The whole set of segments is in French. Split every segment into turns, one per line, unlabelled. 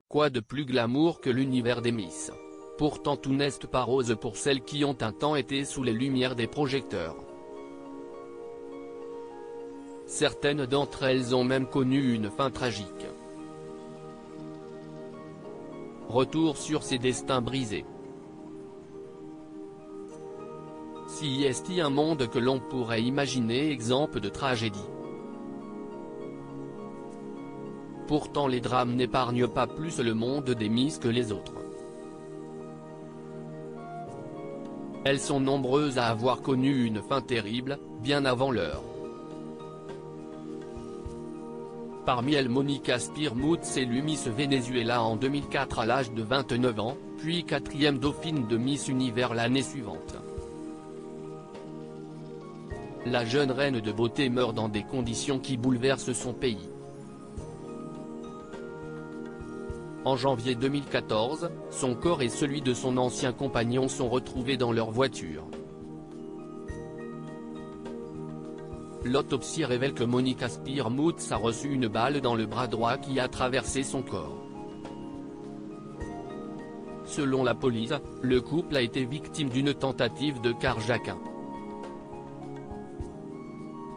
Quoi de plus glamour que l'univers des Miss? Pourtant tout n'est pas rose pour celles qui ont un temps été sous les lumières des projecteurs. Certaines d'entre elles ont même connu une fin tragique. Retour sur ces destins brisés. Si est-il un monde que l'on pourrait imaginer exempt de tragédie? Pourtant les drames n'épargnent pas plus le monde des Miss que les autres. Elles sont nombreuses à avoir connu une fin terrible, bien avant l'heure. Parmi elles Monica Spearmouth élue Miss Venezuela en 2004 à l'âge de 29 ans, puis 4e dauphine de Miss Univers l'année suivante. La jeune reine de beauté meurt dans des conditions qui bouleversent son pays. En janvier 2014, son corps et celui de son ancien compagnon sont retrouvés dans leur voiture. L'autopsie révèle que Monica Spearmouth a reçu une balle dans le bras droit qui a traversé son corps. Selon la police, le couple a été victime d'une tentative de carjacking.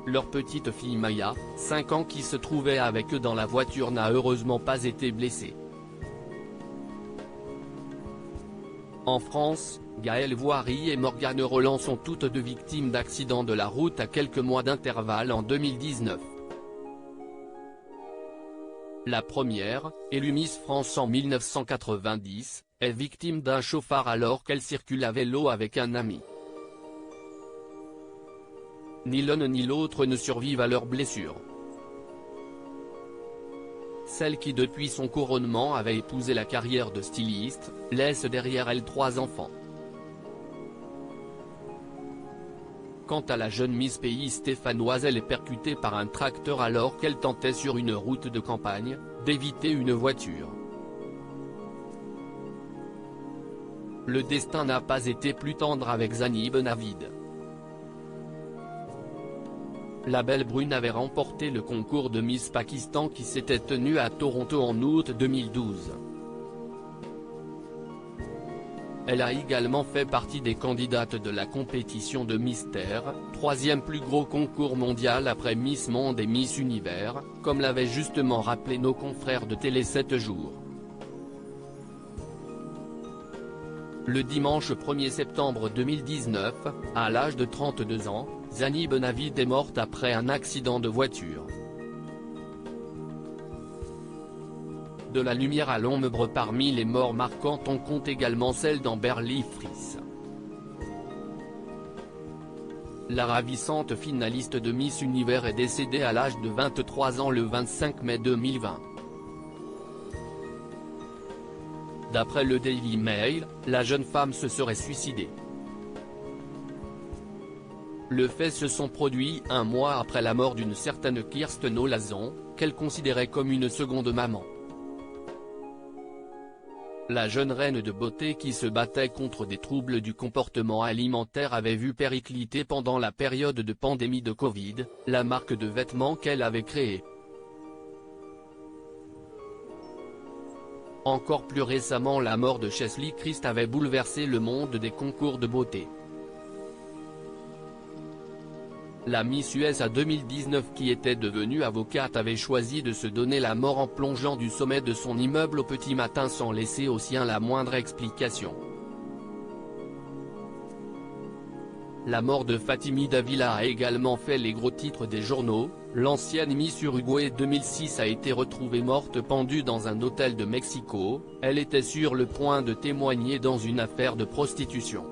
Leur petite fille Maya, 5 ans qui se trouvait avec eux dans la voiture n'a heureusement pas été blessée. En France, Gaëlle Voirie et Morgane Roland sont toutes deux victimes d'accidents de la route à quelques mois d'intervalle en 2019. La première, élue Miss France en 1990, est victime d'un chauffard alors qu'elle circule à vélo avec un ami. Ni l'un ni l'autre ne survivent à leurs blessures. Celle qui depuis son couronnement avait épousé la carrière de styliste, laisse derrière elle 3 enfants. Quant à la jeune Miss Pays stéphanoise, elle est percutée par un tracteur alors qu'elle tentait sur une route de campagne, d'éviter une voiture. Le destin n'a pas été plus tendre avec Zanib Navid. La belle brune avait remporté le concours de Miss Pakistan qui s'était tenu à Toronto en août 2012. Elle a également fait partie des candidates de la compétition de Miss Terre, 3e plus gros concours mondial après Miss Monde et Miss Univers, comme l'avaient justement rappelé nos confrères de Télé 7 jours. Le dimanche 1er septembre 2019, à l'âge de 32 ans, Zanib Navid est morte après un accident de voiture. De la lumière à l'ombre, parmi les morts marquantes on compte également celle d'Amber Lee Fries. La ravissante finaliste de Miss Univers est décédée à l'âge de 23 ans le 25 mai 2020. D'après le Daily Mail, la jeune femme se serait suicidée. Les faits se sont produits un mois après la mort d'une certaine Kirsten Olazon, qu'elle considérait comme une seconde maman. La jeune reine de beauté qui se battait contre des troubles du comportement alimentaire avait vu péricliter pendant la période de pandémie de Covid, la marque de vêtements qu'elle avait créée. Encore plus récemment, la mort de Cheslie Kryst avait bouleversé le monde des concours de beauté. La Miss USA 2019 qui était devenue avocate avait choisi de se donner la mort en plongeant du sommet de son immeuble au petit matin sans laisser aux siens la moindre explication. La mort de Fatimi Davila a également fait les gros titres des journaux. L'ancienne Miss Uruguay 2006 a été retrouvée morte pendue dans un hôtel de Mexico, elle était sur le point de témoigner dans une affaire de prostitution.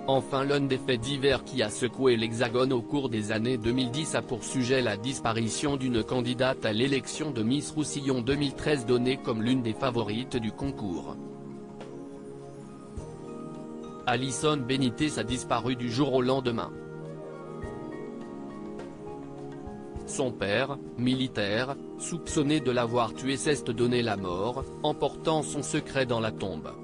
Enfin, l'un des faits divers qui a secoué l'Hexagone au cours des années 2010 a pour sujet la disparition d'une candidate à l'élection de Miss Roussillon 2013 donnée comme l'une des favorites du concours. Alison Benitez a disparu du jour au lendemain. Son père, militaire, soupçonné de l'avoir tuée s'est donné la mort, emportant son secret dans la tombe.